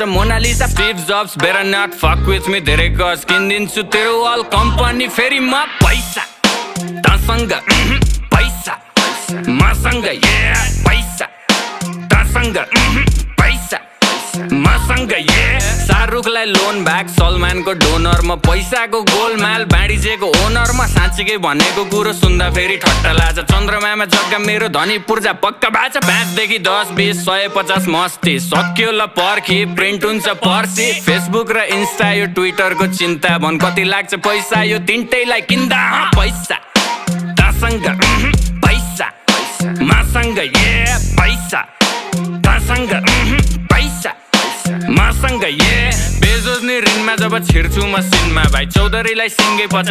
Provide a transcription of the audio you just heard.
गर्छ Mona Lisa Steve Jobs better not fuck with me धेरै गज किनिदिन्छु तेरो अल कम्पनी फेरि म पैसा तसँग पैसा मसँग पैसा तसँग पैसा मसँग शाहरुखलाई लोन ब्याक सलमानको डोनर म पैसाको गोलमाल बाँडिजेको ओनर म साँच्चीकै भनेको कुरो सुन्दा फेरि ठट्टा लाग्छ चन्द्रमामा जग्गा मेरो धनी पूर्जा पक्का बाचा 5 देखि 10 20 150 मस्ती सक्यो ल पर्खी प्रिन्ट हुन्छ पर्सी फेसबुक र इन्स्टा यो ट्विटरको चिन्ता भन कति लाग्छ पैसा यो तिनटैलाई किन्दा पैसा तसँग पैसा मसँग पैसा तसँग पैसा मसँग बेजोज नि ऋणमा जब छिर्छु म सिनमा भाइ चौधरीलाई सिङ्गे पचाइ